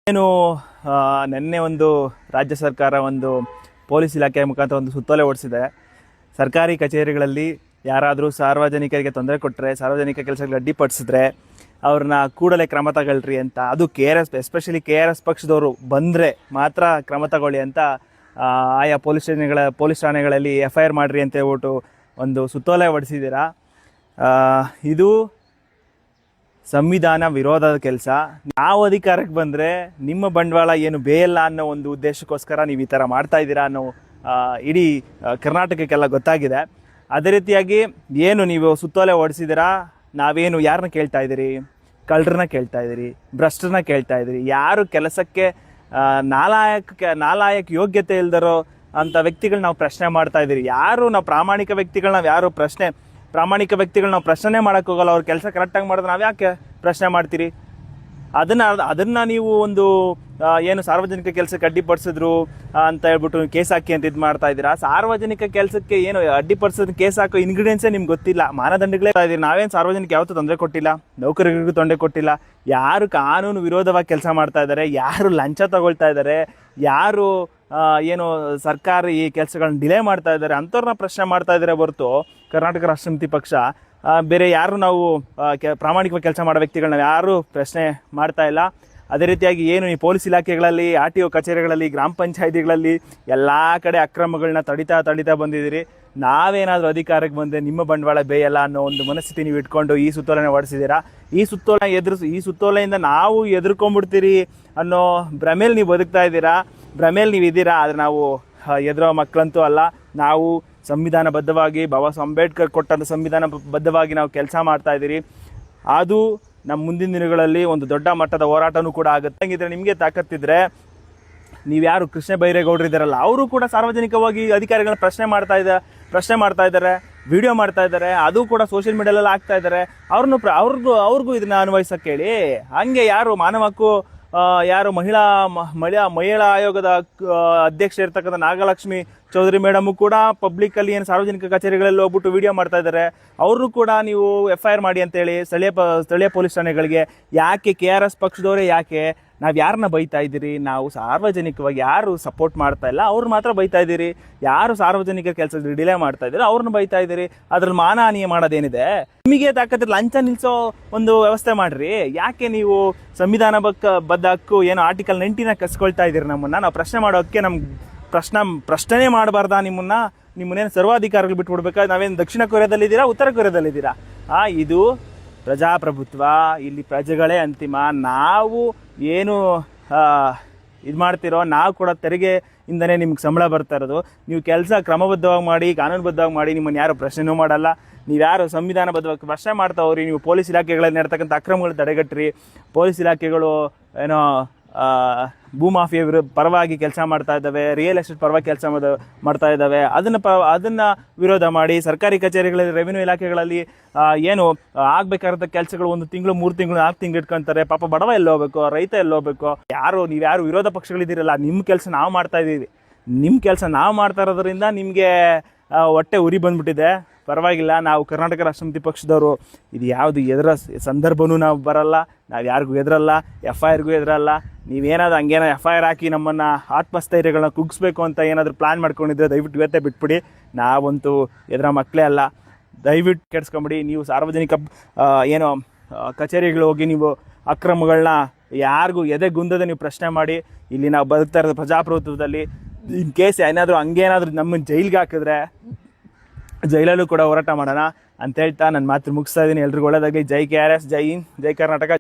ಏನು ನಿನ್ನೆ ಒಂದು ರಾಜ್ಯ ಸರ್ಕಾರ ಒಂದು ಪೊಲೀಸ್ ಇಲಾಖೆ ಮುಖಾಂತರ ಒಂದು ಸುತ್ತೋಲೆ ಹೊರಡಿಸಿದೆ. ಸರ್ಕಾರಿ ಕಚೇರಿಗಳಲ್ಲಿ ಯಾರಾದರೂ ಸಾರ್ವಜನಿಕರಿಗೆ ತೊಂದರೆ ಕೊಟ್ಟರೆ, ಸಾರ್ವಜನಿಕ ಕೆಲಸಗಳಿಗೆ ಅಡ್ಡಿಪಡಿಸಿದ್ರೆ ಅವ್ರನ್ನ ಕೂಡಲೇ ಕ್ರಮ ತಗೊಳ್ರಿ ಅಂತ. ಅದು ಎಸ್ಪೆಷಲಿ KRS ಪಕ್ಷದವರು ಬಂದರೆ ಮಾತ್ರ ಕ್ರಮ ತಗೊಳ್ಳಿ ಅಂತ ಆಯಾ ಪೊಲೀಸ್ ಠಾಣೆಗಳಲ್ಲಿ FIR ಮಾಡಿರಿ ಅಂತ ಹೇಳ್ಬಿಟ್ಟು ಒಂದು ಸುತ್ತೋಲೆ ಹೊರಡಿಸಿದ್ದೀರಾ. ಇದು ಸಂವಿಧಾನ ವಿರೋಧದ ಕೆಲಸ. ನಾವು ಅಧಿಕಾರಕ್ಕೆ ಬಂದರೆ ನಿಮ್ಮ ಬಂಡವಾಳ ಏನು ಬೇಯಲ್ಲ ಅನ್ನೋ ಒಂದು ಉದ್ದೇಶಕ್ಕೋಸ್ಕರ ನೀವು ಈ ಥರ ಮಾಡ್ತಾ ಇದ್ದೀರಾ ಅನ್ನೋ ಇಡೀ ಕರ್ನಾಟಕಕ್ಕೆಲ್ಲ ಗೊತ್ತಾಗಿದೆ. ಅದೇ ರೀತಿಯಾಗಿ ಏನು ನೀವು ಸುತ್ತೋಲೆ ಹೊರಡಿಸಿದ್ದೀರಾ, ನಾವೇನು ಯಾರನ್ನ ಕೇಳ್ತಾ ಇದ್ದೀರಿ? ಕಳ್ಳರನ್ನ ಕೇಳ್ತಾ ಇದ್ದೀರಿ, ಭ್ರಷ್ಟರನ್ನ ಕೇಳ್ತಾ ಇದ್ದೀರಿ. ಯಾರು ಕೆಲಸಕ್ಕೆ ನಾಲಾಯಕ ಯೋಗ್ಯತೆ ಇಲ್ದರೋ ಅಂಥ ವ್ಯಕ್ತಿಗಳು ನಾವು ಪ್ರಶ್ನೆ ಮಾಡ್ತಾ ಇದ್ದೀರಿ. ಯಾರು ನಾವು ಪ್ರಾಮಾಣಿಕ ವ್ಯಕ್ತಿಗಳನ್ನ ನಾವು ಪ್ರಶ್ನೆ ಮಾಡೋಕ್ಕೆ ಹೋಗಲ್ಲ. ಅವ್ರ ಕೆಲಸ ಕರೆಕ್ಟಾಗಿ ಮಾಡಿದ್ರೆ ನಾವು ಯಾಕೆ ಪ್ರಶ್ನೆ ಮಾಡ್ತೀರಿ? ಅದನ್ನು ನೀವು ಒಂದು ಏನು ಸಾರ್ವಜನಿಕ ಕೆಲಸಕ್ಕೆ ಅಡ್ಡಿಪಡಿಸಿದ್ರು ಅಂತ ಹೇಳ್ಬಿಟ್ಟು ಕೇಸ್ ಹಾಕಿ ಅಂತ ಇದು ಮಾಡ್ತಾ ಇದ್ದೀರಾ. ಸಾರ್ವಜನಿಕ ಕೆಲಸಕ್ಕೆ ಏನು ಅಡ್ಡಿಪಡಿಸೋದು ಕೇಸ್ ಹಾಕೋ ಇಂಗ್ರೀಡಿಯೆಂಟ್ಸೇ ನಿಮ್ಗೆ ಗೊತ್ತಿಲ್ಲ, ಮಾನದಂಡಗಳೇ ಇದ್ದೀರಿ. ನಾವೇನು ಸಾರ್ವಜನಿಕ ಯಾವತ್ತೂ ತೊಂದರೆ ಕೊಟ್ಟಿಲ್ಲ, ನೌಕರರಿಗೂ ತೊಂದರೆ ಕೊಟ್ಟಿಲ್ಲ. ಯಾರು ಕಾನೂನು ವಿರೋಧವಾಗಿ ಕೆಲಸ ಮಾಡ್ತಾ ಇದ್ದಾರೆ, ಯಾರು ಲಂಚ ತಗೊಳ್ತಾ ಇದ್ದಾರೆ, ಯಾರು ಏನು ಸರ್ಕಾರ ಈ ಕೆಲಸಗಳನ್ನ ಡಿಲೇ ಮಾಡ್ತಾ ಇದ್ದಾರೆ ಅಂಥವ್ರನ್ನ ಪ್ರಶ್ನೆ ಮಾಡ್ತಾ ಇದ್ದಾರೆ ಹೊರತು ಕರ್ನಾಟಕ ರಾಷ್ಟ್ರ ಸಮಿತಿ ಪಕ್ಷ ಬೇರೆ ಯಾರು ನಾವು ಪ್ರಾಮಾಣಿಕವಾಗಿ ಕೆಲಸ ಮಾಡೋ ವ್ಯಕ್ತಿಗಳನ್ನ ಯಾರೂ ಪ್ರಶ್ನೆ ಮಾಡ್ತಾ ಇಲ್ಲ. ಅದೇ ರೀತಿಯಾಗಿ ಏನು ಈ ಪೊಲೀಸ್ ಇಲಾಖೆಗಳಲ್ಲಿ, RTO ಕಚೇರಿಗಳಲ್ಲಿ, ಗ್ರಾಮ ಪಂಚಾಯಿತಿಗಳಲ್ಲಿ ಎಲ್ಲ ಕಡೆ ಅಕ್ರಮಗಳನ್ನ ತಡಿತಾ ಬಂದಿದ್ದೀರಿ. ನಾವೇನಾದರೂ ಅಧಿಕಾರಕ್ಕೆ ಬಂದರೆ ನಿಮ್ಮ ಬಂಡವಾಳ ಬೇಯಲ್ಲ ಅನ್ನೋ ಒಂದು ಮನಸ್ಥಿತಿ ನೀವು ಇಟ್ಕೊಂಡು ಈ ಸುತ್ತೋಲೆನ ಹೊರಡಿಸಿದ್ದೀರಾ. ಈ ಸುತ್ತೋಲೆಯಿಂದ ನಾವು ಎದುರ್ಕೊಂಡ್ಬಿಡ್ತೀರಿ ಅನ್ನೋ ಭ್ರಮೇಲಿ ನೀವು ಬದುಕ್ತಾ ಇದ್ದೀರಾ, ಭ್ರಮೇಲಿ ನೀವು ಇದ್ದೀರಾ. ಆದರೆ ನಾವು ಎದುರೋ ಮಕ್ಕಳಂತೂ ಅಲ್ಲ. ನಾವು ಸಂವಿಧಾನಬದ್ಧವಾಗಿ ಬಾಬಾ ಅಂಬೇಡ್ಕರ್ ಕೊಟ್ಟಂಥ ಸಂವಿಧಾನಬದ್ಧವಾಗಿ ನಾವು ಕೆಲಸ ಮಾಡ್ತಾ ಇದ್ದೀರಿ. ಅದು ನಮ್ಮ ಮುಂದಿನ ದಿನಗಳಲ್ಲಿ ಒಂದು ದೊಡ್ಡ ಮಟ್ಟದ ಹೋರಾಟನೂ ಕೂಡ ಆಗುತ್ತೆ. ಹಂಗಿದ್ರೆ ನಿಮಗೆ ತಾಕತ್ತಿದ್ರೆ ನೀವ್ಯಾರು ಕೃಷ್ಣ ಬೈರೇಗೌಡರು ಇದ್ದಾರಲ್ಲ, ಅವರು ಕೂಡ ಸಾರ್ವಜನಿಕವಾಗಿ ಅಧಿಕಾರಿಗಳನ್ನ ಪ್ರಶ್ನೆ ಮಾಡ್ತಾ ಇದ್ದಾರೆ, ವಿಡಿಯೋ ಮಾಡ್ತಾ ಇದ್ದಾರೆ. ಅದು ಕೂಡ ಸೋಷಿಯಲ್ ಮೀಡಿಯಾಲೆಲ್ಲ ಆಗ್ತಾ ಇದ್ದಾರೆ. ಅವ್ರಿಗೂ ಇದನ್ನ ಅನ್ವಯಿಸಕ್ಕೆ ಹೇಳಿ. ಹಂಗೆ ಯಾರು ಮಾನವ ಹಕ್ಕು ಯಾರು ಮಹಿಳಾ ಆಯೋಗದ ಅಧ್ಯಕ್ಷ ಇರ್ತಕ್ಕಂಥ ನಾಗಲಕ್ಷ್ಮಿ ಚೌಧರಿ ಮೇಡಮು ಕೂಡ ಪಬ್ಲಿಕ್ಕಲ್ಲಿ ಏನು ಸಾರ್ವಜನಿಕ ಕಚೇರಿಗಳಲ್ಲಿ ಹೋಗ್ಬಿಟ್ಟು ವಿಡಿಯೋ ಮಾಡ್ತಾ ಇದ್ದಾರೆ. ಅವ್ರನ್ನೂ ಕೂಡ ನೀವು FIR ಮಾಡಿ ಅಂತೇಳಿ ಸ್ಥಳೀಯ ಪೊಲೀಸ್ ಠಾಣೆಗಳಿಗೆ. ಯಾಕೆ KRS ಪಕ್ಷದವರೇ ಯಾಕೆ ನಾವು ಯಾರನ್ನ ಬೈತಾ ಇದ್ದೀರಿ? ನಾವು ಸಾರ್ವಜನಿಕವಾಗಿ ಯಾರು ಸಪೋರ್ಟ್ ಮಾಡ್ತಾ ಇಲ್ಲ ಅವ್ರು ಮಾತ್ರ ಬೈತಾ ಇದ್ದೀರಿ. ಯಾರು ಸಾರ್ವಜನಿಕ ಕೆಲಸದಲ್ಲಿ ಡಿಲೇ ಮಾಡ್ತಾ ಇದ್ದೀರಿ ಅವ್ರನ್ನ ಬೈತಾ ಇದ್ದೀರಿ. ಅದ್ರಲ್ಲಿ ಮಾನಹಾನಿಯ ಮಾಡೋದೇನಿದೆ? ನಿಮಗೆ ತಾಕತ್ತಿದ್ರೆ ಲಂಚ ನಿಲ್ಲಿಸೋ ಒಂದು ವ್ಯವಸ್ಥೆ ಮಾಡ್ರಿ. ಯಾಕೆ ನೀವು ಸಂವಿಧಾನಬದ್ಧ ಹಕ್ಕು ಏನು ಆರ್ಟಿಕಲ್ 90 ಕಸ್ಕೊಳ್ತಾ ಇದ್ದೀರಿ? ನಾವು ಪ್ರಶ್ನೆ ಮಾಡೋಕ್ಕೆ ಪ್ರಶ್ನೆ ಮಾಡಬಾರ್ದಾ? ನಿಮ್ಮನ್ನೇನು ಸರ್ವಾಧಿಕಾರಿಗಳು ಬಿಟ್ಬಿಡ್ಬೇಕಾ? ನಾವೇನು ದಕ್ಷಿಣ ಕೊರಿಯಾದಲ್ಲಿದ್ದೀರಾ, ಉತ್ತರ ಕೊರಿಯಾದಲ್ಲಿದ್ದೀರಾ? ಇದು ಪ್ರಜಾಪ್ರಭುತ್ವ. ಇಲ್ಲಿ ಪ್ರಜೆಗಳೇ ಅಂತಿಮ. ನಾವು ಏನು ಇದು ಮಾಡ್ತಿರೋ, ನಾವು ಕೂಡ ತೆರಿಗೆಯಿಂದನೇ ನಿಮ್ಗೆ ಸಂಬಳ ಬರ್ತಾ ಇರೋದು. ನೀವು ಕೆಲಸ ಕ್ರಮಬದ್ಧವಾಗಿ ಮಾಡಿ, ಕಾನೂನುಬದ್ಧವಾಗಿ ಮಾಡಿ, ನಿಮ್ಮನ್ನು ಯಾರು ಪ್ರಶ್ನೆನೂ ಮಾಡಲ್ಲ. ನೀವ್ಯಾರು ಸಂವಿಧಾನಬದ್ಧವಾಗಿ ಪ್ರಶ್ನೆ ಮಾಡ್ತಾ ಹೋಗ್ರಿ. ನೀವು ಪೊಲೀಸ್ ಇಲಾಖೆಗಳಲ್ಲಿ ನಡ್ತಕ್ಕಂಥ ಅಕ್ರಮಗಳು ತಡೆಗಟ್ಟಿರಿ. ಪೊಲೀಸ್ ಇಲಾಖೆಗಳು ಏನೋ ಭೂಮಾಫಿಯಾ ಪರವಾಗಿ ಕೆಲಸ ಮಾಡ್ತಾ ಇದ್ದಾವೆ, ರಿಯಲ್ ಎಸ್ಟೇಟ್ ಪರವಾಗಿ ಕೆಲಸ ಮಾಡ್ತಾ ಇದ್ದಾವೆ. ಅದನ್ನು ವಿರೋಧ ಮಾಡಿ. ಸರ್ಕಾರಿ ಕಚೇರಿಗಳಲ್ಲಿ, ರೆವಿನ್ಯೂ ಇಲಾಖೆಗಳಲ್ಲಿ ಏನು ಆಗಬೇಕಾದಂಥ ಕೆಲಸಗಳು 1 ತಿಂಗಳು, 3 ತಿಂಗಳು, 4 ತಿಂಗಳು ಇಟ್ಕೊತಾರೆ. ಪಾಪ ಬಡವ ಎಲ್ಲಿ ಹೋಗ್ಬೇಕು, ರೈತ ಎಲ್ಲಿ ಹೋಗ್ಬೇಕು? ನೀವ್ಯಾರು ವಿರೋಧ ಪಕ್ಷಗಳಿದ್ದೀರಲ್ಲ, ನಿಮ್ಮ ಕೆಲಸ ನಾವು ಮಾಡ್ತಾ ಇದ್ದೀವಿ. ನಿಮ್ಮ ಕೆಲಸ ನಾವು ಮಾಡ್ತಾ ಇರೋದ್ರಿಂದ ನಿಮಗೆ ಹೊಟ್ಟೆ ಉರಿ ಬಂದ್ಬಿಟ್ಟಿದೆ. ಪರವಾಗಿಲ್ಲ, ನಾವು ಕರ್ನಾಟಕ ರಾಷ್ಟ್ರ ಸಮಿತಿ ಪಕ್ಷದವರು ಇದು ಯಾವುದು ಎದುರ ಸಂದರ್ಭನೂ ನಾವು ಬರಲ್ಲ. ನಾವು ಯಾರಿಗೂ ಎದುರಲ್ಲ, FIRಗೂ ಎದುರಲ್ಲ. ನೀವೇನಾದ್ರು ಹಂಗೇನೋ FIR ಹಾಕಿ ನಮ್ಮನ್ನು ಆತ್ಮಸ್ಥೈರ್ಯಗಳನ್ನ ಕುಗ್ಗಿಸ್ಬೇಕು ಅಂತ ಏನಾದರೂ ಪ್ಲ್ಯಾನ್ ಮಾಡ್ಕೊಂಡಿದ್ರೆ ದಯವಿಟ್ಟು ಇವತ್ತೇ ಬಿಟ್ಬಿಡಿ. ನಾವಂತೂ ಎದುರ ಮಕ್ಕಳೇ ಅಲ್ಲ. ದಯವಿಟ್ಟು ಕೆಡಿಸ್ಕೊಂಬಿಡಿ. ನೀವು ಸಾರ್ವಜನಿಕ ಏನೋ ಕಚೇರಿಗಳು ಹೋಗಿ ನೀವು ಅಕ್ರಮಗಳನ್ನ ಯಾರಿಗೂ ಎದೆಗುಂದದೆ ನೀವು ಪ್ರಶ್ನೆ ಮಾಡಿ. ಇಲ್ಲಿ ನಾವು ಬದುಕ್ತಾ ಇರೋದು ಪ್ರಜಾಪ್ರಭುತ್ವದಲ್ಲಿ. ಇನ್ ಕೇಸ್ ಹಂಗೇನಾದರೂ ನಮ್ಮನ್ನು ಜೈಲಿಗೆ ಹಾಕಿದ್ರೆ ಜೈಲಲ್ಲೂ ಕೂಡ ಹೋರಾಟ ಮಾಡೋಣ ಅಂತ ಹೇಳ್ತಾ ನನ್ನ ಮಾತು ಮುಗಿಸ್ತಾ ಇದ್ದೀನಿ. ಎಲ್ರಿಗೂ ಒಳ್ಳೆಯದಾಗಲಿ. ಜೈ KRS, ಜೈ ಹಿಂದ್, ಜೈ ಕರ್ನಾಟಕ.